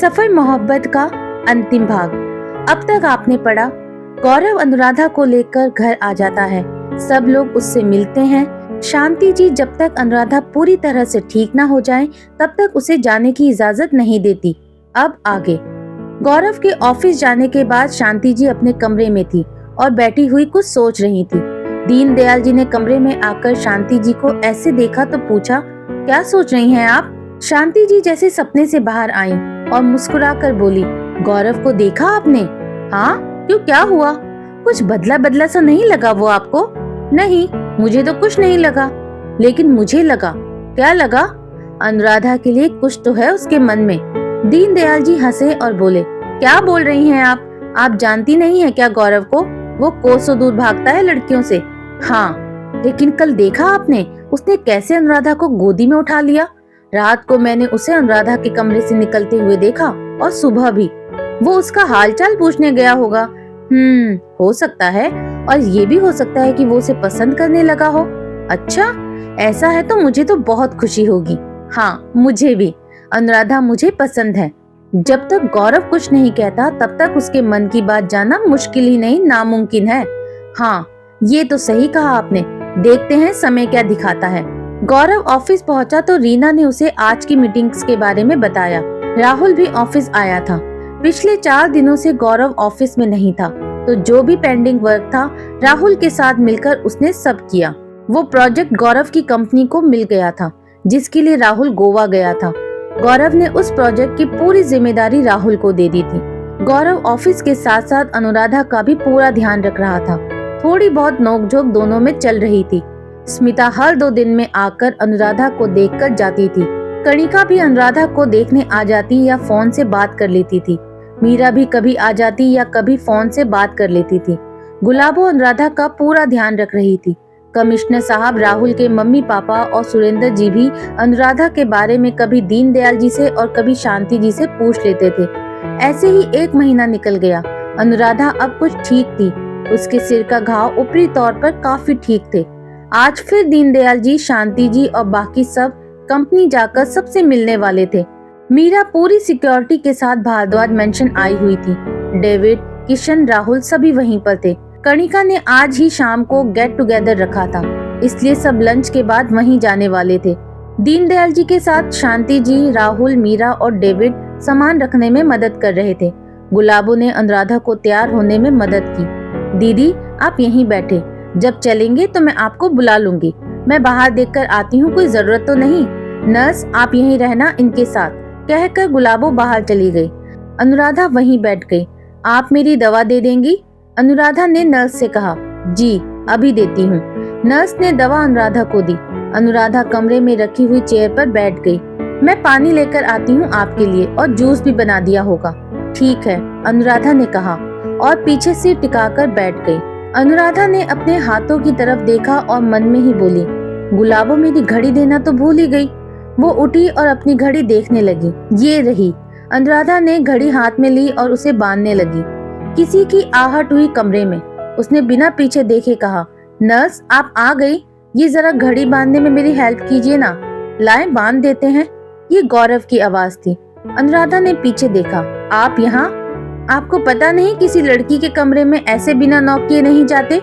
सफर मोहब्बत का अंतिम भाग। अब तक आपने पढ़ा, गौरव अनुराधा को लेकर घर आ जाता है। सब लोग उससे मिलते हैं। शांति जी जब तक अनुराधा पूरी तरह से ठीक ना हो जाए तब तक उसे जाने की इजाजत नहीं देती। अब आगे। गौरव के ऑफिस जाने के बाद शांति जी अपने कमरे में थी और बैठी हुई कुछ सोच रही थी। दीनदयाल जी ने कमरे में आकर शांति जी को ऐसे देखा तो पूछा, क्या सोच रही हैं आप? शांति जी जैसे सपने से बाहर आईं और मुस्कुराकर बोली, गौरव को देखा आपने? हाँ, क्यों, क्या हुआ? कुछ बदला बदला सा नहीं लगा वो आपको? नहीं, मुझे तो कुछ नहीं लगा, लेकिन मुझे लगा। क्या लगा? अनुराधा के लिए कुछ तो है उसके मन में। दीनदयाल जी हंसे और बोले, क्या बोल रही हैं आप जानती नहीं है क्या गौरव को? वो कोसों दूर भागता है लड़कियों से। हाँ, लेकिन कल देखा आपने उसने कैसे अनुराधा को गोदी में उठा लिया? रात को मैंने उसे अनुराधा के कमरे से निकलते हुए देखा और सुबह भी। वो उसका हालचाल पूछने गया होगा। हो सकता है, और ये भी हो सकता है कि वो उसे पसंद करने लगा हो। अच्छा, ऐसा है तो मुझे तो बहुत खुशी होगी। हाँ, मुझे भी। अनुराधा मुझे पसंद है। जब तक गौरव कुछ नहीं कहता तब तक उसके मन की बात जानना मुश्किल ही नहीं, नामुमकिन है। हाँ, ये तो सही कहा आपने। देखते हैं समय क्या दिखाता है। गौरव ऑफिस पहुंचा तो रीना ने उसे आज की मीटिंग्स के बारे में बताया। राहुल भी ऑफिस आया था। पिछले 4 दिनों से गौरव ऑफिस में नहीं था, तो जो भी पेंडिंग वर्क था राहुल के साथ मिलकर उसने सब किया। वो प्रोजेक्ट गौरव की कंपनी को मिल गया था, जिसके लिए राहुल गोवा गया था। गौरव ने उस प्रोजेक्ट की पूरी जिम्मेदारी राहुल को दे दी थी। गौरव ऑफिस के साथ साथ अनुराधा का भी पूरा ध्यान रख रहा था। थोड़ी बहुत नोकझोंक दोनों में चल रही थी। स्मिता हर 2 दिन में आकर अनुराधा को देखकर जाती थी। कणिका भी अनुराधा को देखने आ जाती या फोन से बात कर लेती थी। मीरा भी कभी आ जाती या कभी फोन से बात कर लेती थी। गुलाबो अनुराधा का पूरा ध्यान रख रही थी। कमिश्नर साहब, राहुल के मम्मी पापा और सुरेंद्र जी भी अनुराधा के बारे में कभी दीनदयाल जी से और कभी शांति जी से पूछ लेते थे। ऐसे ही 1 महीना निकल गया। अनुराधा अब कुछ ठीक थी। उसके सिर का घाव ऊपरी तौर पर काफी ठीक थे। आज फिर दीनदयाल जी, शांति जी और बाकी सब कंपनी जाकर सबसे मिलने वाले थे। मीरा पूरी सिक्योरिटी के साथ भारद्वाज मेंशन आई हुई थी। डेविड, किशन, राहुल सभी वहीं पर थे। कणिका ने आज ही शाम को गेट टुगेदर रखा था, इसलिए सब लंच के बाद वहीं जाने वाले थे। दीनदयाल जी के साथ शांति जी, राहुल, मीरा और डेविड सामान रखने में मदद कर रहे थे। गुलाबो ने अनुराधा को तैयार होने में मदद की। दीदी, आप यहीं बैठे, जब चलेंगे तो मैं आपको बुला लूंगी। मैं बाहर देखकर आती हूँ, कोई जरूरत तो नहीं। नर्स, आप यहीं रहना इनके साथ, कहकर गुलाबो बाहर चली गई। अनुराधा वहीं बैठ गई। आप मेरी दवा दे देंगी? अनुराधा ने नर्स से कहा। जी, अभी देती हूँ। नर्स ने दवा अनुराधा को दी। अनुराधा कमरे में रखी हुई चेयर पर बैठ गई। मैं पानी लेकर आती हूँ आपके लिए, और जूस भी बना दिया होगा। ठीक है, अनुराधा ने कहा और पीछे से टिकाकर बैठ गई। अनुराधा ने अपने हाथों की तरफ देखा और मन में ही बोली, गुलाबो मेरी घड़ी देना तो भूल ही गई। वो उठी और अपनी घड़ी देखने लगी। ये रही। अनुराधा ने घड़ी हाथ में ली और उसे बांधने लगी। किसी की आहट हुई कमरे में। उसने बिना पीछे देखे कहा, नर्स, आप आ गई? ये जरा घड़ी बांधने में मेरी हेल्प कीजिए ना। लाएं, बांध देते हैं। ये गौरव की आवाज थी। अनुराधा ने पीछे देखा। आप यहाँ? आपको पता नहीं किसी लड़की के कमरे में ऐसे बिना नॉक किए नहीं जाते?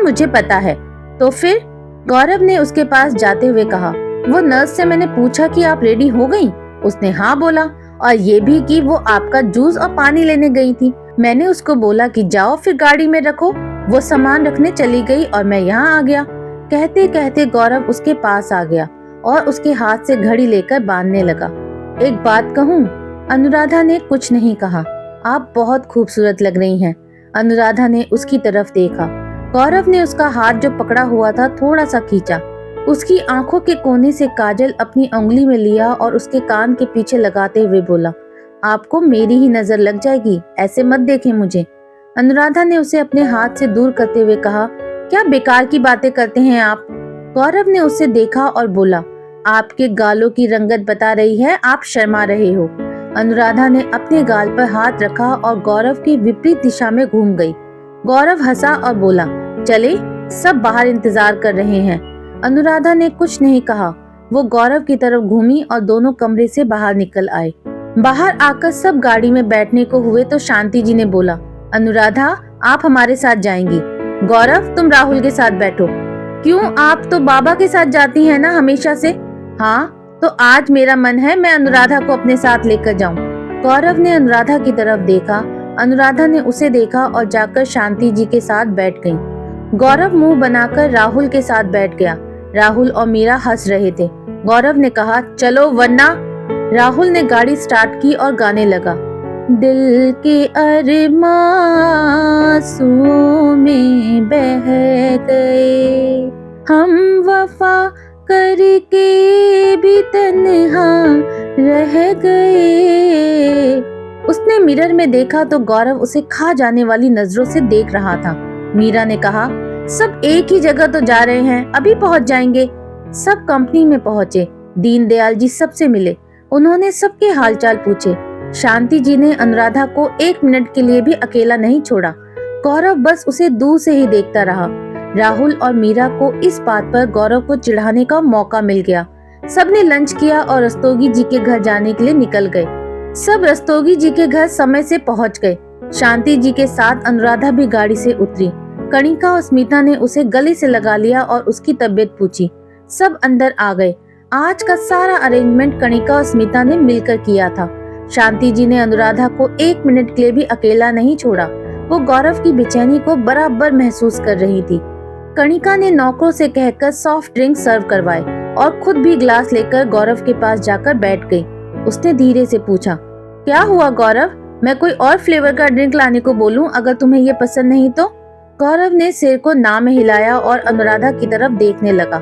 मुझे पता है। तो फिर? गौरव ने उसके पास जाते हुए कहा। वो नर्स से मैंने पूछा कि आप रेडी हो गई? उसने हाँ बोला, और ये भी कि वो आपका जूस और पानी लेने गई थी। मैंने उसको बोला कि जाओ फिर गाड़ी में रखो। वो सामान रखने चली गई और मैं यहाँ आ गया। कहते कहते गौरव उसके पास आ गया और उसके हाथ से घड़ी लेकर बांधने लगा। एक बात कहूँ? अनुराधा ने कुछ नहीं कहा। आप बहुत खूबसूरत लग रही हैं। अनुराधा ने उसकी तरफ देखा। गौरव ने उसका हाथ जो पकड़ा हुआ था थोड़ा सा खींचा। उसकी आंखों के कोने से काजल अपनी उंगली में लिया और उसके कान के पीछे लगाते हुए बोला, आपको मेरी ही नजर लग जाएगी, ऐसे मत देखें मुझे। अनुराधा ने उसे अपने हाथ से दूर करते हुए कहा, क्या बेकार की बातें करते हैं आप? गौरव ने उसे देखा और बोला, आपके गालों की रंगत बता रही है आप शर्मा रहे हो। अनुराधा ने अपने गाल पर हाथ रखा और गौरव की विपरीत दिशा में घूम गई। गौरव हंसा और बोला, चले, सब बाहर इंतजार कर रहे हैं। अनुराधा ने कुछ नहीं कहा। वो गौरव की तरफ घूमी और दोनों कमरे से बाहर निकल आए। बाहर आकर सब गाड़ी में बैठने को हुए तो शांति जी ने बोला, अनुराधा आप हमारे साथ जाएंगी, गौरव तुम राहुल के साथ बैठो। क्यों, आप तो बाबा के साथ जाती हैं ना हमेशा से। हाँ, तो आज मेरा मन है मैं अनुराधा को अपने साथ लेकर जाऊं। गौरव ने अनुराधा की तरफ देखा, अनुराधा ने उसे देखा और जाकर शांति जी के साथ बैठ गई। गौरव मुंह बनाकर राहुल के साथ बैठ गया। राहुल और मीरा हंस रहे थे। गौरव ने कहा, चलो वरना। राहुल ने गाड़ी स्टार्ट की और गाने लगा, दिल के अरमां आंसुओं में बह गए, हम वफा करके भी तन्हा रह गए। उसने मिरर में देखा तो गौरव उसे खा जाने वाली नजरों से देख रहा था। मीरा ने कहा, सब एक ही जगह तो जा रहे हैं, अभी पहुंच जाएंगे। सब कंपनी में पहुंचे। दीनदयाल जी सबसे मिले। उन्होंने सबके हालचाल पूछे। शांति जी ने अनुराधा को 1 मिनट के लिए भी अकेला नहीं छोड़ा। गौरव बस उसे दूर से ही देखता रहा। राहुल और मीरा को इस बात पर गौरव को चिढ़ाने का मौका मिल गया। सबने लंच किया और रस्तोगी जी के घर जाने के लिए निकल गए। सब रस्तोगी जी के घर समय से पहुंच गए। शांति जी के साथ अनुराधा भी गाड़ी से उतरी। कणिका और स्मिता ने उसे गले से लगा लिया और उसकी तबीयत पूछी। सब अंदर आ गए। आज का सारा अरेंजमेंट कणिका और स्मिता ने मिलकर किया था। शांति जी ने अनुराधा को 1 मिनट के लिए भी अकेला नहीं छोड़ा। वो गौरव की बेचैनी को बराबर महसूस कर रही थी। कणिका ने नौकरों से कहकर सॉफ्ट ड्रिंक सर्व करवाए और खुद भी ग्लास लेकर गौरव के पास जाकर बैठ गई। उसने धीरे से पूछा, क्या हुआ गौरव, मैं कोई और फ्लेवर का ड्रिंक लाने को बोलूं अगर तुम्हें ये पसंद नहीं तो। गौरव ने सिर को ना में हिलाया और अनुराधा की तरफ देखने लगा।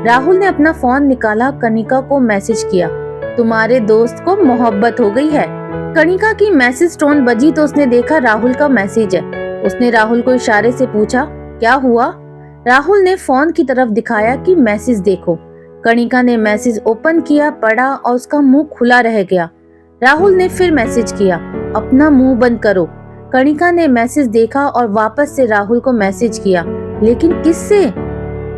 राहुल ने अपना फोन निकाला, कणिका को मैसेज किया, तुम्हारे दोस्त को मोहब्बत हो गई है। कणिका की मैसेज टोन बजी तो उसने देखा राहुल का मैसेज है। उसने राहुल को इशारे से पूछा, क्या हुआ। राहुल ने फोन की तरफ दिखाया कि मैसेज देखो। कणिका ने मैसेज ओपन किया, पढ़ा और उसका मुंह खुला रह गया। राहुल ने फिर मैसेज किया, अपना मुंह बंद करो। कणिका ने मैसेज देखा और वापस से राहुल को मैसेज किया, लेकिन किससे।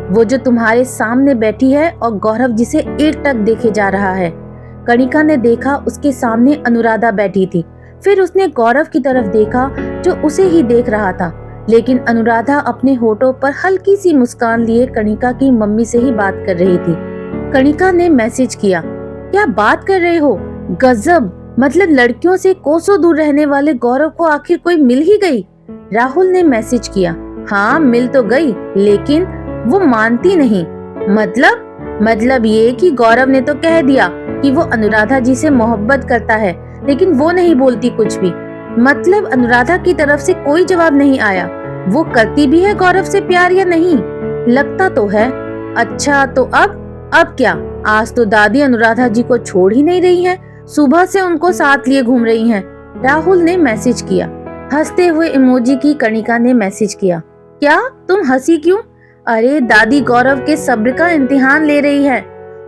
वो जो तुम्हारे सामने बैठी है और गौरव जिसे एकटक देखे जा रहा है। कणिका ने देखा उसके सामने अनुराधा बैठी थी। फिर उसने गौरव की तरफ देखा जो उसे ही देख रहा था, लेकिन अनुराधा अपने होठों पर हल्की सी मुस्कान लिए कणिका की मम्मी से ही बात कर रही थी। कणिका ने मैसेज किया, क्या बात कर रहे हो, गजब, मतलब लड़कियों से कोसों दूर रहने वाले गौरव को आखिर कोई मिल ही गई। राहुल ने मैसेज किया, हाँ मिल तो गई, लेकिन वो मानती नहीं। मतलब ये कि गौरव ने तो कह दिया कि वो अनुराधा जी से मोहब्बत करता है, लेकिन वो नहीं बोलती कुछ भी। मतलब अनुराधा की तरफ से कोई जवाब नहीं आया। वो करती भी है गौरव से प्यार या नहीं, लगता तो है। अच्छा तो अब क्या, आज तो दादी अनुराधा जी को छोड़ ही नहीं रही हैं, सुबह से उनको साथ लिए घूम रही हैं। राहुल ने मैसेज किया। हंसते हुए इमोजी की कणिका ने मैसेज किया, क्या तुम हंसी क्यों। अरे दादी गौरव के सब्र का इम्तिहान ले रही है।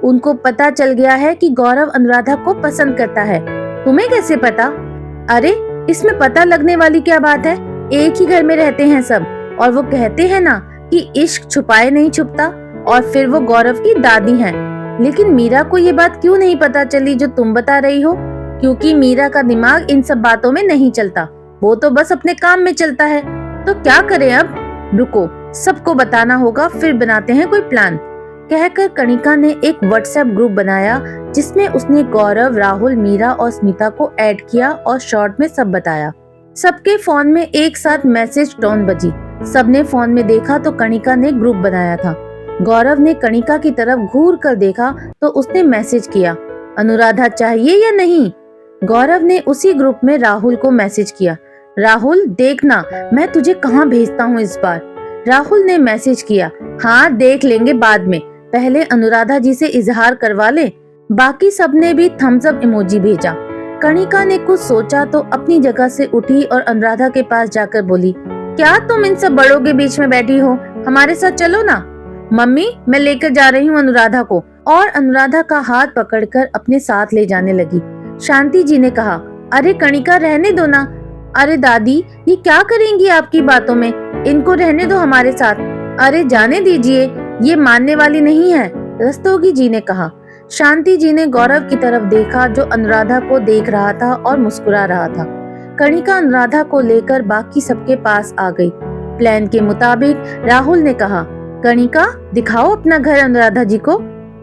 उनको पता चल गया है कि गौरव अनुराधा को पसंद करता है। तुम्हें कैसे पता। अरे इसमें पता लगने वाली क्या बात है, एक ही घर में रहते हैं सब, और वो कहते हैं ना कि इश्क छुपाए नहीं छुपता। और फिर वो गौरव की दादी हैं। लेकिन मीरा को ये बात क्यों नहीं पता चली जो तुम बता रही हो। क्योंकि मीरा का दिमाग इन सब बातों में नहीं चलता, वो तो बस अपने काम में चलता है। तो क्या करें अब, रुको सबको बताना होगा, फिर बनाते हैं कोई प्लान। कहकर कणिका ने एक व्हाट्सएप ग्रुप बनाया जिसमें उसने गौरव, राहुल, मीरा और स्मिता को ऐड किया और शॉर्ट में सब बताया। सबके फोन में एक साथ मैसेज टोन बजी। सबने फोन में देखा तो कणिका ने ग्रुप बनाया था। गौरव ने कणिका की तरफ घूर कर देखा तो उसने मैसेज किया, अनुराधा चाहिए या नहीं। गौरव ने उसी ग्रुप में राहुल को मैसेज किया, राहुल देखना मैं तुझे कहाँ भेजता हूँ इस बार। राहुल ने मैसेज किया, हाँ देख लेंगे बाद में, पहले अनुराधा जी से इजहार करवा ले। बाकी सबने भी थम्स अप इमोजी भेजा। कणिका ने कुछ सोचा तो अपनी जगह से उठी और अनुराधा के पास जाकर बोली, क्या तुम इन सब बड़ों के बीच में बैठी हो, हमारे साथ चलो ना। मम्मी मैं लेकर जा रही हूँ अनुराधा को। और अनुराधा का हाथ पकड़कर अपने साथ ले जाने लगी। शांति जी ने कहा, अरे कणिका रहने दो ना। अरे दादी ये क्या करेंगी आपकी बातों में, इनको रहने दो हमारे साथ। अरे जाने दीजिए, ये मानने वाली नहीं है, रस्तोगी जी ने कहा। शांति जी ने गौरव की तरफ देखा जो अनुराधा को देख रहा था और मुस्कुरा रहा था। कणिका अनुराधा को लेकर बाकी सबके पास आ गई। प्लान के मुताबिक राहुल ने कहा, कणिका दिखाओ अपना घर अनुराधा जी को,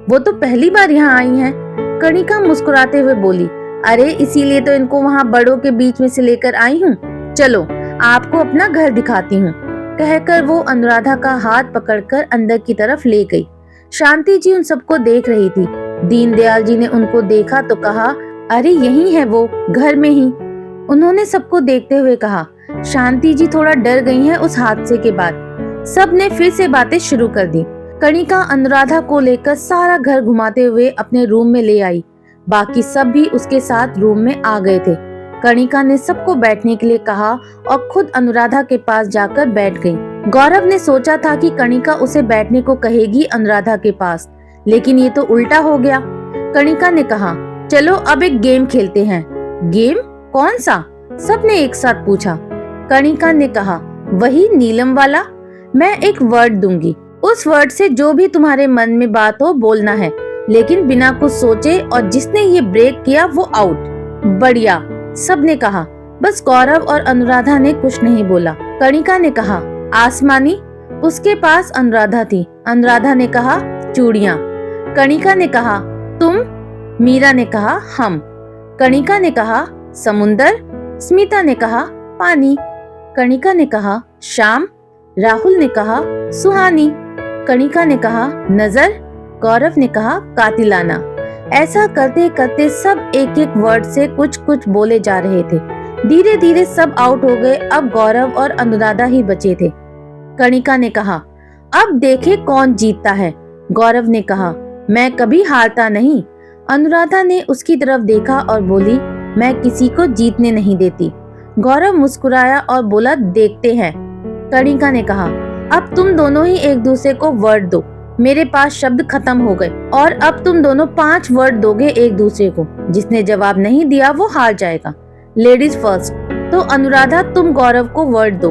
वो तो पहली बार यहाँ आई हैं। कणिका मुस्कुराते हुए बोली, अरे इसीलिए तो इनको वहाँ बड़ों के बीच में से लेकर आई हूँ, चलो आपको अपना घर दिखाती हूँ। कहकर वो अनुराधा का हाथ पकड़कर अंदर की तरफ ले गई। शांति जी उन सबको देख रही थी। दीनदयाल जी ने उनको देखा तो कहा, अरे यही है वो, घर में ही। उन्होंने सबको देखते हुए कहा। शांति जी थोड़ा डर गई हैं उस हादसे के बाद। सब ने फिर से बातें शुरू कर दी। कणिका अनुराधा को लेकर सारा घर घुमाते हुए अपने रूम में ले आई। बाकी सब भी उसके साथ रूम में आ गए थे। कणिका ने सबको बैठने के लिए कहा और खुद अनुराधा के पास जाकर बैठ गई। गौरव ने सोचा था कि कणिका उसे बैठने को कहेगी अनुराधा के पास, लेकिन ये तो उल्टा हो गया। कणिका ने कहा, चलो अब एक गेम खेलते हैं। गेम? कौन सा? सबने एक साथ पूछा। कणिका ने कहा, वही नीलम वाला। मैं एक वर्ड दूंगी, उस वर्ड से जो भी तुम्हारे मन में बात हो बोलना है, लेकिन बिना कुछ सोचे, और जिसने ये ब्रेक किया वो आउट। बढ़िया, सबने कहा। बस गौरव और अनुराधा ने कुछ नहीं बोला। कणिका ने कहा, आसमानी। उसके पास अनुराधा थी। अनुराधा ने कहा, चूड़ियाँ। कणिका ने कहा, तुम। मीरा ने कहा, हम। कणिका ने कहा, समुंदर। स्मिता ने कहा, पानी। कणिका ने कहा, शाम। राहुल ने कहा, सुहानी। कणिका ने कहा, नजर। गौरव ने कहा, कातिलाना। ऐसा करते करते सब एक एक वर्ड से कुछ कुछ बोले जा रहे थे। धीरे धीरे सब आउट हो गए। अब गौरव और अनुराधा ही बचे थे। कणिका ने कहा, अब देखे कौन जीतता है। गौरव ने कहा, मैं कभी हारता नहीं। अनुराधा ने उसकी तरफ देखा और बोली, मैं किसी को जीतने नहीं देती। गौरव मुस्कुराया और बोला, देखते हैं। कणिका ने कहा, अब तुम दोनों ही एक दूसरे को वर्ड दो। मेरे पास शब्द खत्म हो गए और अब तुम दोनों 5 वर्ड दोगे एक दूसरे को। जिसने जवाब नहीं दिया वो हार जाएगा। Ladies first. तो अनुराधा तुम गौरव को वर्ड दो।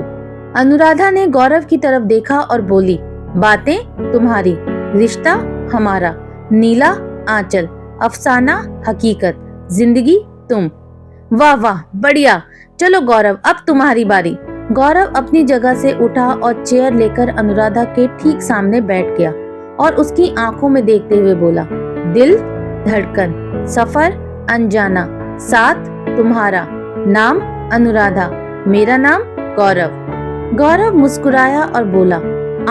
अनुराधा ने गौरव की तरफ देखा और बोली, बातें तुम्हारी, रिश्ता हमारा, नीला आंचल, अफसाना हकीकत, जिंदगी तुम। वाह वाह, बढ़िया। चलो गौरव, अब तुम्हारी बारी। गौरव अपनी जगह से उठा और चेयर लेकर अनुराधा के ठीक सामने बैठ गया और उसकी आंखों में देखते हुए बोला, दिल धड़कन, सफर अनजाना, साथ तुम्हारा, नाम अनुराधा, मेरा नाम गौरव। गौरव मुस्कुराया और बोला,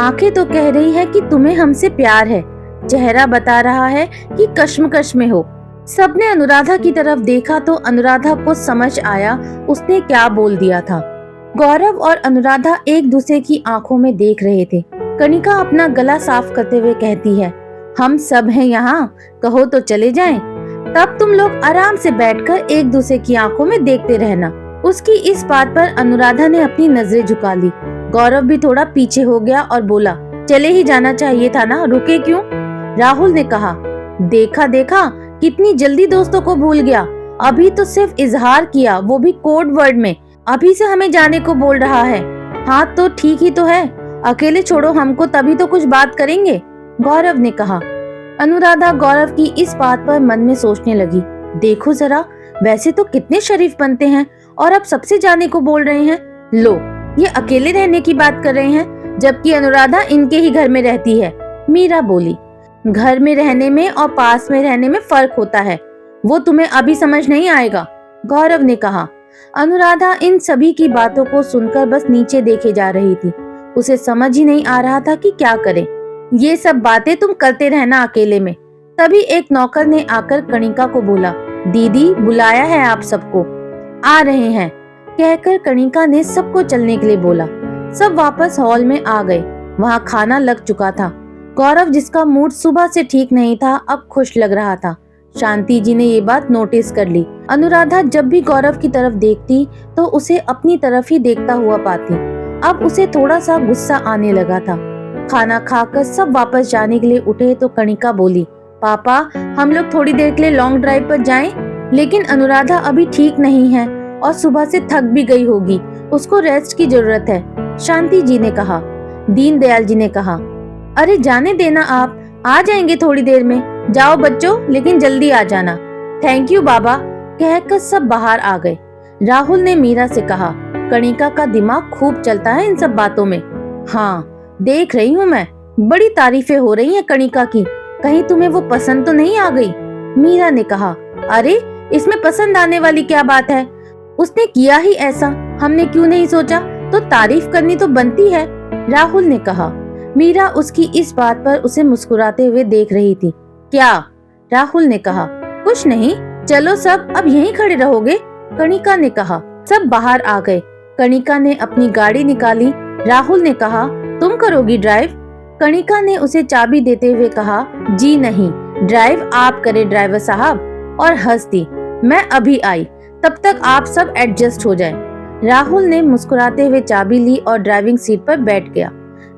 आंखें तो कह रही है कि तुम्हें हमसे प्यार है, चेहरा बता रहा है कि कश्मकश में हो। सबने अनुराधा की तरफ देखा तो अनुराधा को समझ आया उसने क्या बोल दिया था। गौरव और अनुराधा एक दूसरे की आंखों में देख रहे थे। कणिका अपना गला साफ करते हुए कहती है, हम सब हैं यहाँ, कहो तो चले जाएं। तब तुम लोग आराम से बैठकर एक दूसरे की आंखों में देखते रहना। उसकी इस बात पर अनुराधा ने अपनी नजरें झुका ली। गौरव भी थोड़ा पीछे हो गया और बोला, चले ही जाना चाहिए था ना, रुके क्यों? राहुल ने कहा, देखा देखा कितनी जल्दी दोस्तों को भूल गया। अभी तो सिर्फ इजहार किया, वो भी कोड वर्ड में। अभी से हमें जाने को बोल रहा है। हाँ तो ठीक ही तो है, अकेले छोड़ो हमको, तभी तो कुछ बात करेंगे, गौरव ने कहा। अनुराधा गौरव की इस बात पर मन में सोचने लगी, देखो जरा, वैसे तो कितने शरीफ बनते हैं और अब सबसे जाने को बोल रहे हैं। लो, ये अकेले रहने की बात कर रहे हैं, जबकि अनुराधा इनके ही घर में रहती है। मीरा बोली, घर में रहने में और पास में रहने में फर्क होता है, वो तुम्हें अभी समझ नहीं आएगा, गौरव ने कहा। अनुराधा इन सभी की बातों को सुनकर बस नीचे देखे जा रही थी। उसे समझ ही नहीं आ रहा था कि क्या करे। ये सब बातें तुम करते रहना अकेले में। तभी एक नौकर ने आकर कणिका को बोला, दीदी बुलाया है आप सबको। आ रहे हैं, कहकर कणिका ने सबको चलने के लिए बोला। सब वापस हॉल में आ गए। वहाँ खाना लग चुका था। गौरव, जिसका मूड सुबह से ठीक नहीं था, अब खुश लग रहा था। शांति जी ने ये बात नोटिस कर ली। अनुराधा जब भी गौरव की तरफ देखती तो उसे अपनी तरफ ही देखता हुआ पाती। अब उसे थोड़ा सा गुस्सा आने लगा था। खाना खाकर सब वापस जाने के लिए उठे तो कणिका बोली, पापा हम लोग थोड़ी देर के लिए लॉन्ग ड्राइव पर जाएं? लेकिन अनुराधा अभी ठीक नहीं है और सुबह से थक भी गई होगी, उसको रेस्ट की जरूरत है, शांति जी ने कहा। दीनदयाल जी ने कहा, अरे जाने देना, आप आ जाएंगे थोड़ी देर में, जाओ बच्चों, लेकिन जल्दी आ जाना। थैंक यू बाबा, कहकर सब बाहर आ गए। राहुल ने मीरा से कहा, कणिका का दिमाग खूब चलता है इन सब बातों में। हाँ, देख रही हूँ मैं, बड़ी तारीफें हो रही हैं कणिका की। कहीं तुम्हें वो पसंद तो नहीं आ गई? मीरा ने कहा, अरे इसमें पसंद आने वाली क्या बात है? उसने किया ही ऐसा, हमने क्यों नहीं सोचा? तो तारीफ करनी तो बनती है, राहुल ने कहा। मीरा उसकी इस बात पर उसे मुस्कुराते हुए देख रही थी। क्या? राहुल ने कहा। कुछ नहीं, चलो सब अब यहीं खड़े रहोगे, कणिका ने कहा। सब बाहर आ गए। कणिका ने अपनी गाड़ी निकाली। राहुल ने कहा, तुम करोगी ड्राइव? कणिका ने उसे चाबी देते हुए कहा, जी नहीं, ड्राइव आप करे ड्राइवर साहब, और हंस दी। मैं अभी आई, तब तक आप सब एडजस्ट हो जाएं। राहुल ने मुस्कुराते हुए चाबी ली और ड्राइविंग सीट पर बैठ गया।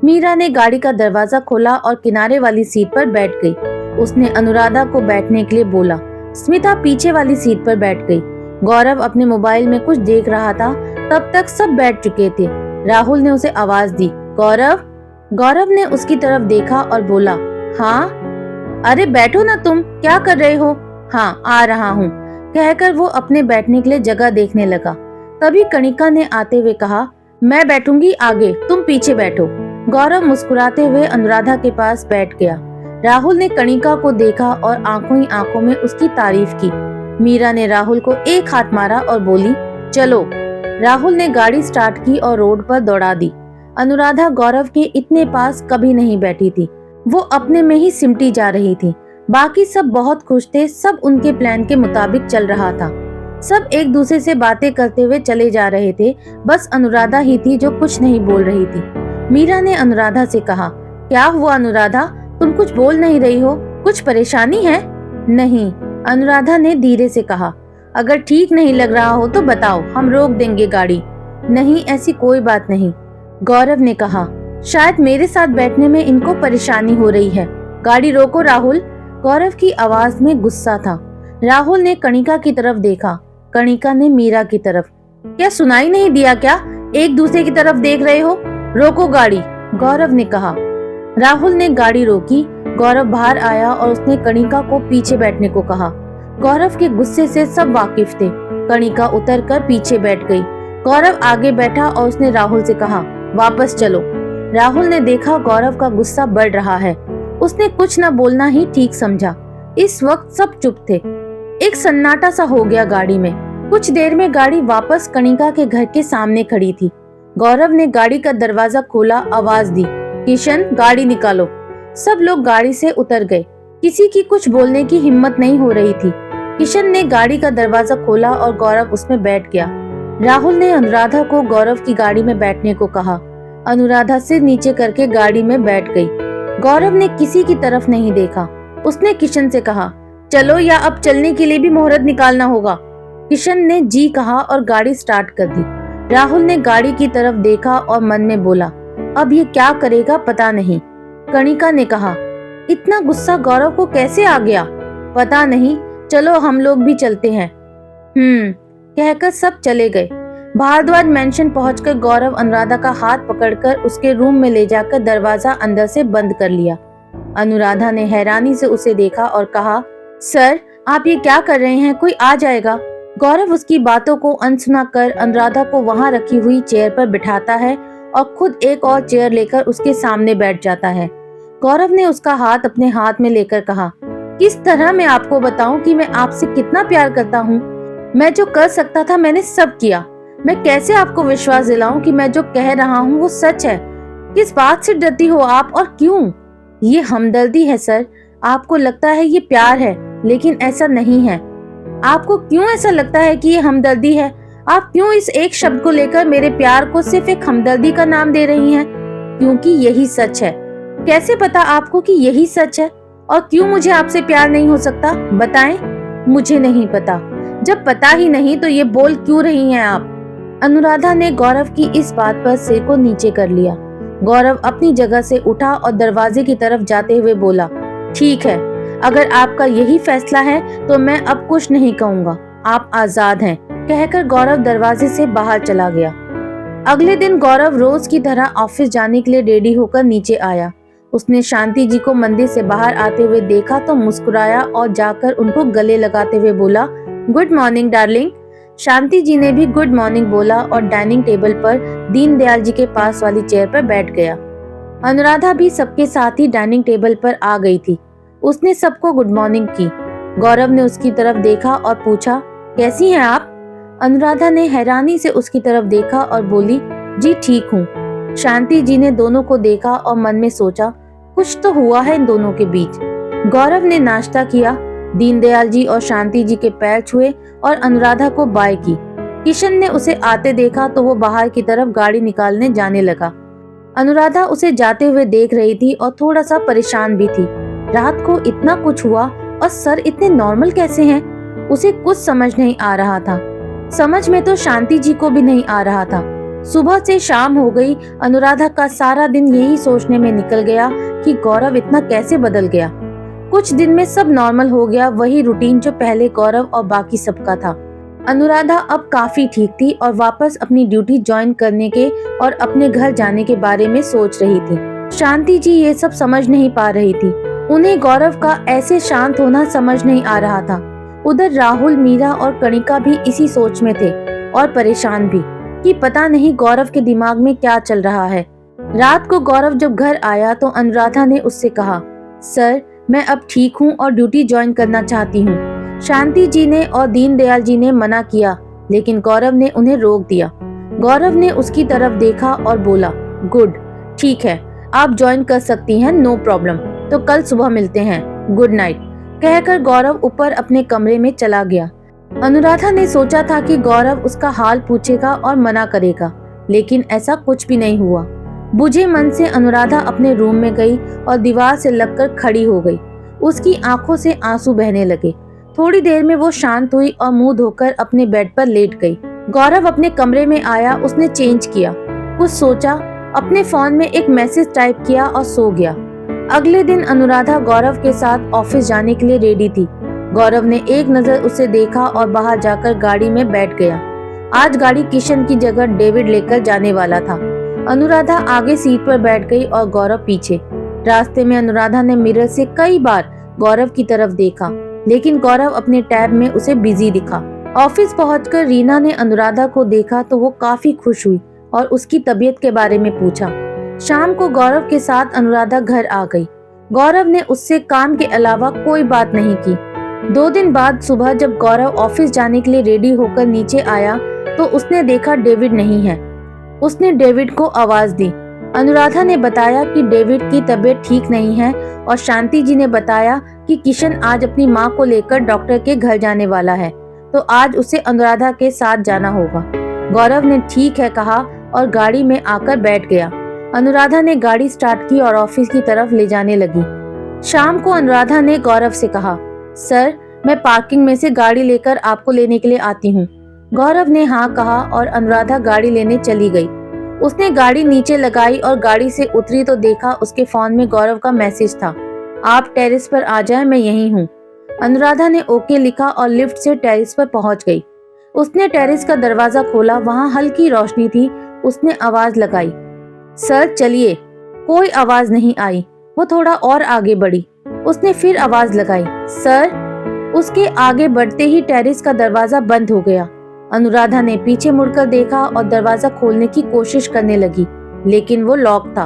मीरा ने गाड़ी का दरवाजा खोला और किनारे वाली सीट पर बैठ गई। उसने अनुराधा को बैठने के लिए बोला। स्मिता पीछे वाली सीट पर बैठ गई। गौरव अपने मोबाइल में कुछ देख रहा था। तब तक सब बैठ चुके थे। राहुल ने उसे आवाज दी, गौरव। गौरव ने उसकी तरफ देखा और बोला, हाँ। अरे बैठो ना तुम, क्या कर रहे हो? हाँ, आ रहा हूँ, कहकर वो अपने बैठने के लिए जगह देखने लगा। तभी कणिका ने आते हुए कहा, मैं बैठूंगी आगे, तुम पीछे बैठो। गौरव मुस्कुराते हुए अनुराधा के पास बैठ गया। राहुल ने कणिका को देखा और आंखों ही आंखों में उसकी तारीफ की। मीरा ने राहुल को एक हाथ मारा और बोली, चलो। राहुल ने गाड़ी स्टार्ट की और रोड पर दौड़ा दी। अनुराधा गौरव के इतने पास कभी नहीं बैठी थी। वो अपने में ही सिमटी जा रही थी। बाकी सब बहुत खुश थे। सब उनके प्लान के मुताबिक चल रहा था। सब एक दूसरे से बातें करते हुए चले जा रहे थे। बस अनुराधा ही थी जो कुछ नहीं बोल रही थी। मीरा ने अनुराधा से कहा, क्या हुआ अनुराधा, तुम कुछ बोल नहीं रही हो? कुछ परेशानी है? नहीं, अनुराधा ने धीरे से कहा। अगर ठीक नहीं लग रहा हो तो बताओ, हम रोक देंगे गाड़ी। नहीं, ऐसी कोई बात नहीं, गौरव ने कहा। शायद मेरे साथ बैठने में इनको परेशानी हो रही है। गाड़ी रोको राहुल। गौरव की आवाज में गुस्सा था। राहुल ने कणिका की तरफ देखा। कणिका ने मीरा की तरफ। क्या सुनाई नहीं दिया क्या? एक दूसरे की तरफ देख रहे हो? रोको गाड़ी, गौरव ने कहा। राहुल ने गाड़ी रोकी। गौरव बाहर आया और उसने कणिका को पीछे बैठने को कहा। गौरव के गुस्से से सब वाकिफ थे। कणिका उतरकर पीछे बैठ गई। गौरव आगे बैठा और उसने राहुल से कहा, वापस चलो। राहुल ने देखा गौरव का गुस्सा बढ़ रहा है। उसने कुछ न बोलना ही ठीक समझा। इस वक्त सब चुप थे। एक सन्नाटा सा हो गया गाड़ी में। कुछ देर में गाड़ी वापस कणिका के घर के सामने खड़ी थी। गौरव ने गाड़ी का दरवाजा खोला, आवाज दी, किशन गाड़ी निकालो। सब लोग गाड़ी से उतर गए। किसी की कुछ बोलने की हिम्मत नहीं हो रही थी। किशन ने गाड़ी का दरवाजा खोला और गौरव उसमें बैठ गया। राहुल ने अनुराधा को गौरव की गाड़ी में बैठने को कहा। अनुराधा सिर नीचे करके गाड़ी में बैठ गई। गौरव ने किसी की तरफ नहीं देखा। उसने किशन से कहा, चलो या अब चलने के लिए भी मुहूर्त निकालना होगा। किशन ने जी कहा और गाड़ी स्टार्ट कर दी। राहुल ने गाड़ी की तरफ देखा और मन में बोला, अब ये क्या करेगा पता नहीं। कणिका ने कहा, इतना गुस्सा गौरव को कैसे आ गया? पता नहीं, चलो हम लोग भी चलते हैं। कहकर सब चले गए। भारद्वाज मेंशन पहुंचकर गौरव अनुराधा का हाथ पकड़कर उसके रूम में ले जाकर दरवाजा अंदर से बंद कर लिया। अनुराधा ने हैरानी से उसे देखा और कहा, सर आप ये क्या कर रहे हैं? कोई आ जाएगा। गौरव उसकी बातों को अनसुना कर अनुराधा को वहां रखी हुई चेयर पर बिठाता है और खुद एक और चेयर लेकर उसके सामने बैठ जाता है। गौरव ने उसका हाथ अपने हाथ में लेकर कहा, किस तरह मैं आपको बताऊं कि मैं आपसे कितना प्यार करता हूं? मैं जो कर सकता था मैंने सब किया। मैं कैसे आपको विश्वास दिलाऊं कि मैं जो कह रहा हूं वो सच है? किस बात से डरती हो आप और क्यों? ये हमदर्दी है सर। आपको लगता है ये प्यार है, लेकिन ऐसा नहीं है। आपको क्यों ऐसा लगता है कि ये हमदर्दी है? आप क्यों इस एक शब्द को लेकर मेरे प्यार को सिर्फ एक हमदर्दी का नाम दे रही हैं? क्योंकि यही सच है। कैसे पता आपको कि यही सच है? और क्यों मुझे आपसे प्यार नहीं हो सकता? बताएं। मुझे नहीं पता। जब पता ही नहीं तो ये बोल क्यों रही हैं आप? अनुराधा ने गौरव की इस बात पर सिर को नीचे कर लिया। गौरव अपनी जगह से उठा और दरवाजे की तरफ जाते हुए बोला, ठीक है, अगर आपका यही फैसला है तो मैं अब कुछ नहीं कहूँगा। आप आजाद हैं, कहकर गौरव दरवाजे से बाहर चला गया। अगले दिन गौरव रोज की तरह ऑफिस जाने के लिए रेडी होकर नीचे आया। उसने शांति जी को मंदिर से बाहर आते हुए देखा तो मुस्कुराया और जाकर उनको गले लगाते हुए बोला, गुड मॉर्निंग डार्लिंग। शांति जी ने भी गुड मॉर्निंग बोला और डाइनिंग टेबल पर दीनदयाल जी के पास वाली चेयर पर बैठ गया। अनुराधा भी सबके साथ ही डाइनिंग टेबल पर आ गई थी। उसने सबको गुड मॉर्निंग की। गौरव ने उसकी तरफ देखा और पूछा, कैसी हैं आप? अनुराधा ने हैरानी से उसकी तरफ देखा और बोली, जी ठीक हूँ। शांति जी ने दोनों को देखा और मन में सोचा, कुछ तो हुआ है इन दोनों के बीच। गौरव ने नाश्ता किया, दीनदयाल जी और शांति जी के पैर छुए और अनुराधा को बाय की। किशन ने उसे आते देखा तो वो बाहर की तरफ गाड़ी निकालने जाने लगा। अनुराधा उसे जाते हुए देख रही थी और थोड़ा सा परेशान भी थी। रात को इतना कुछ हुआ और सर इतने नॉर्मल कैसे हैं? उसे कुछ समझ नहीं आ रहा था। समझ में तो शांति जी को भी नहीं आ रहा था। सुबह से शाम हो गई, अनुराधा का सारा दिन यही सोचने में निकल गया कि गौरव इतना कैसे बदल गया। कुछ दिन में सब नॉर्मल हो गया, वही रूटीन जो पहले गौरव और बाकी सबका था। अनुराधा अब काफी ठीक थी और वापस अपनी ड्यूटी ज्वाइन करने के और अपने घर जाने के बारे में सोच रही थी। शांति जी ये सब समझ नहीं पा रही थी। उन्हें गौरव का ऐसे शांत होना समझ नहीं आ रहा था। उधर राहुल, मीरा और कणिका भी इसी सोच में थे और परेशान भी कि पता नहीं गौरव के दिमाग में क्या चल रहा है। रात को गौरव जब घर आया तो अनुराधा ने उससे कहा, सर मैं अब ठीक हूँ और ड्यूटी ज्वाइन करना चाहती हूँ। शांति जी ने और दीनदयाल जी ने मना किया, लेकिन गौरव ने उन्हें रोक दिया। गौरव ने उसकी तरफ देखा और बोला, गुड, ठीक है, आप ज्वाइन कर सकती हैं, नो प्रॉब्लम। तो कल सुबह मिलते हैं, गुड नाइट। कहकर गौरव ऊपर अपने कमरे में चला गया। अनुराधा ने सोचा था कि गौरव उसका हाल पूछेगा और मना करेगा, लेकिन ऐसा कुछ भी नहीं हुआ। बुझे मन से अनुराधा अपने रूम में गई और दीवार से लगकर खड़ी हो गई। उसकी आंखों से आंसू बहने लगे। थोड़ी देर में वो शांत हुई और मुंह धोकर अपने बेड पर लेट गई। गौरव अपने कमरे में आया, उसने चेंज किया, कुछ सोचा, अपने फोन में एक मैसेज टाइप किया और सो गया। अगले दिन अनुराधा गौरव के साथ ऑफिस जाने के लिए रेडी थी। गौरव ने एक नजर उसे देखा और बाहर जाकर गाड़ी में बैठ गया। आज गाड़ी किशन की जगह डेविड लेकर जाने वाला था। अनुराधा आगे सीट पर बैठ गई और गौरव पीछे। रास्ते में अनुराधा ने मिरर से कई बार गौरव की तरफ देखा, लेकिन गौरव अपने टैब में उसे बिजी दिखा। ऑफिस पहुंचकर रीना ने अनुराधा को देखा तो वो काफी खुश हुई और उसकी तबीयत के बारे में पूछा। शाम को गौरव के साथ अनुराधा घर आ गई। गौरव ने उससे काम के अलावा कोई बात नहीं की। 2 दिन बाद सुबह जब गौरव ऑफिस जाने के लिए रेडी होकर नीचे आया तो उसने देखा डेविड नहीं है। उसने डेविड को आवाज दी। अनुराधा ने बताया कि डेविड की तबीयत ठीक नहीं है और शांति जी ने बताया कि किशन आज अपनी माँ को लेकर डॉक्टर के घर जाने वाला है, तो आज उसे अनुराधा के साथ जाना होगा। गौरव ने ठीक है कहा और गाड़ी में आकर बैठ गया। अनुराधा ने गाड़ी स्टार्ट की और ऑफिस की तरफ ले जाने लगी। शाम को अनुराधा ने गौरव से कहा, सर मैं पार्किंग में से गाड़ी लेकर आपको लेने के लिए आती हूँ। गौरव ने हाँ कहा और अनुराधा गाड़ी लेने चली गई। उसने गाड़ी नीचे लगाई और गाड़ी से उतरी तो देखा उसके फोन में गौरव का मैसेज था, आप टेरेस पर आ जाएं, मैं यहीं हूँ। अनुराधा ने ओके लिखा और लिफ्ट से टेरेस पर पहुंच गई। उसने टेरेस का दरवाजा खोला, वहां हल्की रोशनी थी। उसने आवाज लगाई, सर चलिए। कोई आवाज नहीं आई। वो थोड़ा और आगे बढ़ी। उसने फिर आवाज लगाई, सर। उसके आगे बढ़ते ही टेरेस का दरवाजा बंद हो गया। अनुराधा ने पीछे मुड़कर देखा और दरवाजा खोलने की कोशिश करने लगी, लेकिन वो लॉक था।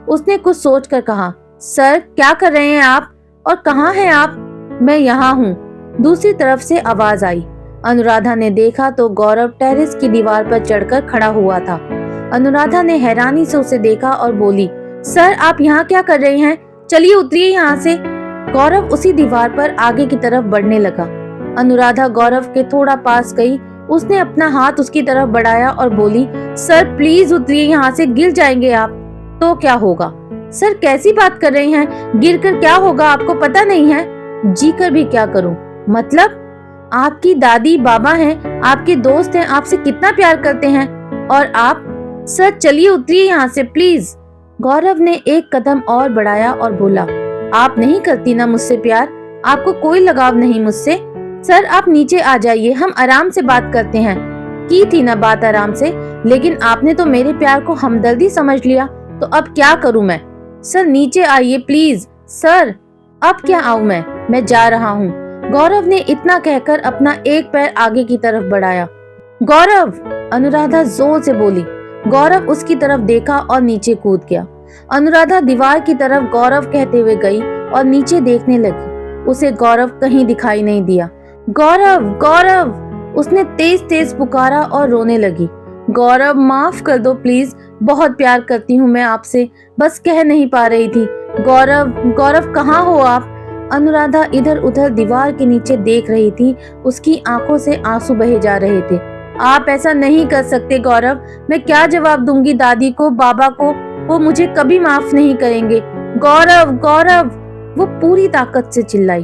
उसने कुछ सोचकर कहा, सर क्या कर रहे हैं आप और कहाँ हैं आप? मैं यहाँ हूँ। दूसरी तरफ से आवाज आई। अनुराधा ने देखा तो गौरव टेरेस की दीवार पर चढ़कर खड़ा हुआ था। अनुराधा ने हैरानी से उसे देखा और बोली, सर आप यहाँ क्या कर रहे हैं? चलिए उतरिए यहाँ से। गौरव उसी दीवार पर आगे की तरफ बढ़ने लगा। अनुराधा गौरव के थोड़ा पास गई। उसने अपना हाथ उसकी तरफ बढ़ाया और बोली, सर प्लीज उतरिए यहाँ से, गिर जाएंगे आप। तो क्या होगा? सर कैसी बात कर रहे हैं? गिरकर क्या होगा, आपको पता नहीं है? जी कर भी क्या करूं? मतलब आपकी दादी बाबा हैं, आपके दोस्त हैं, आपसे कितना प्यार करते हैं और आप? सर चलिए उतरिए यहाँ से प्लीज। गौरव ने एक कदम और बढ़ाया और बोला, आप नहीं करती ना मुझसे प्यार? आपको कोई लगाव नहीं मुझसे? सर आप नीचे आ जाइए, हम आराम से बात करते हैं। की थी ना बात आराम से, लेकिन आपने तो मेरे प्यार को हमदर्दी समझ लिया, तो अब क्या करूं मैं? सर नीचे आइए प्लीज। सर अब क्या आऊं मैं जा रहा हूँ। गौरव ने इतना कहकर अपना एक पैर आगे की तरफ बढ़ाया। गौरव, अनुराधा जोर से बोली। गौरव उसकी तरफ देखा और नीचे कूद गया। अनुराधा दीवार की तरफ गौरव कहते हुए गई और नीचे देखने लगी। उसे गौरव कहीं दिखाई नहीं दिया। गौरव, गौरव, उसने तेज तेज पुकारा और रोने लगी। गौरव माफ कर दो प्लीज, बहुत प्यार करती हूँ मैं आपसे, बस कह नहीं पा रही थी। गौरव, गौरव कहाँ हो आप? अनुराधा इधर उधर दीवार के नीचे देख रही थी। उसकी आंखों से आंसू बहे जा रहे थे। आप ऐसा नहीं कर सकते गौरव, मैं क्या जवाब दूंगी दादी को, बाबा को, वो मुझे कभी माफ नहीं करेंगे। गौरव, गौरव, वो पूरी ताकत से चिल्लाई।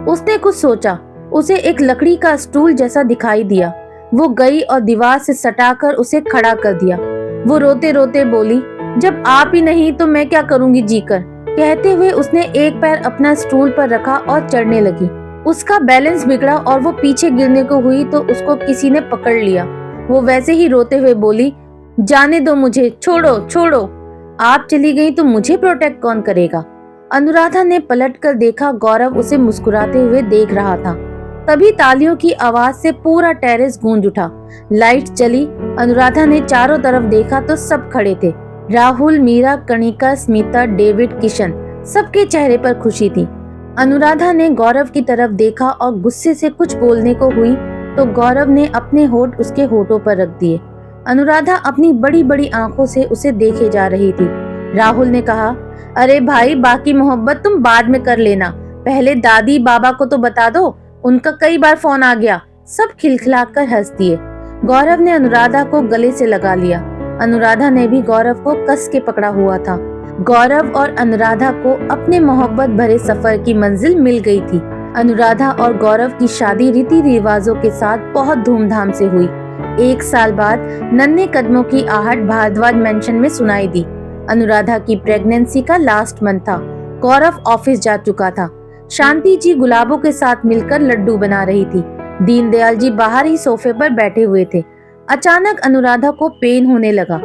उसने कुछ सोचा, उसे एक लकड़ी का स्टूल जैसा दिखाई दिया। वो गई और दीवार से सटाकर उसे खड़ा कर दिया। वो रोते रोते बोली, जब आप ही नहीं तो मैं क्या करूंगी जीकर। कहते हुए उसने एक पैर अपना स्टूल पर रखा और चढ़ने लगी। उसका बैलेंस बिगड़ा और वो पीछे गिरने को हुई तो उसको किसी ने पकड़ लिया। वो वैसे ही रोते हुए बोली, जाने दो मुझे, छोड़ो छोड़ो, आप चली गई तो मुझे प्रोटेक्ट कौन करेगा। अनुराधा ने पलटकर देखा, गौरव उसे मुस्कुराते हुए देख रहा था। तभी तालियों की आवाज से पूरा टेरेस गूंज उठा। लाइट चली। अनुराधा ने चारों तरफ देखा तो सब खड़े थे। राहुल, मीरा, कणिका, स्मिता, डेविड, किशन, सबके चेहरे पर खुशी थी। अनुराधा ने गौरव की तरफ देखा और गुस्से से कुछ बोलने को हुई तो गौरव ने अपने होठ उसके होठों पर रख दिए। अनुराधा अपनी बड़ी बड़ी आंखों से उसे देखे जा रही थी। राहुल ने कहा, अरे भाई, बाकी मोहब्बत तुम बाद में कर लेना, पहले दादी बाबा को तो बता दो, उनका कई बार फोन आ गया। सब खिलखिलाकर हंस दिए। गौरव ने अनुराधा को गले से लगा लिया। अनुराधा ने भी गौरव को कस के पकड़ा हुआ था। गौरव और अनुराधा को अपने मोहब्बत भरे सफर की मंजिल मिल गई थी। अनुराधा और गौरव की शादी रीति रिवाजों के साथ बहुत धूमधाम से हुई। 1 साल बाद नन्हे कदमों की आहट भारद्वाज मेंशन में सुनाई दी। अनुराधा की प्रेगनेंसी का लास्ट मंथ था। गौरव ऑफिस जा चुका था। शांति जी गुलाबों के साथ मिलकर लड्डू बना रही थी। दीनदयाल जी बाहर ही सोफे पर बैठे हुए थे। अचानक अनुराधा को पेन होने लगा।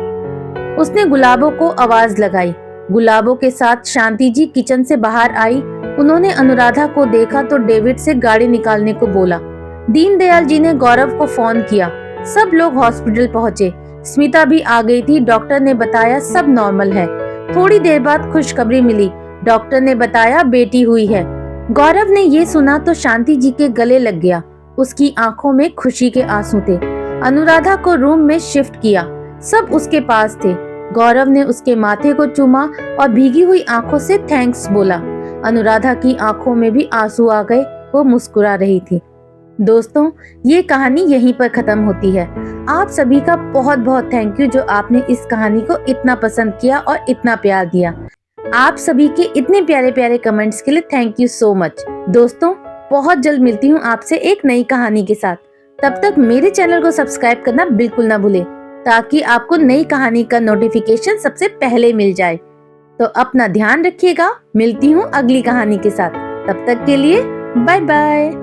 उसने गुलाबों को आवाज लगाई। गुलाबों के साथ शांति जी किचन से बाहर आई। उन्होंने अनुराधा को देखा तो डेविड से गाड़ी निकालने को बोला। दीनदयाल जी ने गौरव को फोन किया। सब लोग हॉस्पिटल पहुंचे। स्मिता भी आ गई थी। डॉक्टर ने बताया सब नॉर्मल है। थोड़ी देर बाद खुशखबरी मिली। डॉक्टर ने बताया बेटी हुई है। गौरव ने ये सुना तो शांति जी के गले लग गया। उसकी आंखों में खुशी के आंसू थे। अनुराधा को रूम में शिफ्ट किया। सब उसके पास थे। गौरव ने उसके माथे को चूमा और भीगी हुई आंखों से थैंक्स बोला। अनुराधा की आंखों में भी आंसू आ गए। वो मुस्कुरा रही थी। दोस्तों, ये कहानी यहीं पर खत्म होती है। आप सभी का बहुत बहुत थैंक यू जो आपने इस कहानी को इतना पसंद किया और इतना प्यार दिया। आप सभी के इतने प्यारे प्यारे कमेंट्स के लिए थैंक यू सो मच। दोस्तों, बहुत जल्द मिलती हूँ आपसे एक नई कहानी के साथ। तब तक मेरे चैनल को सब्सक्राइब करना बिल्कुल ना भूलें ताकि आपको नई कहानी का नोटिफिकेशन सबसे पहले मिल जाए। तो अपना ध्यान रखिएगा। मिलती हूँ अगली कहानी के साथ। तब तक के लिए बाय बाय।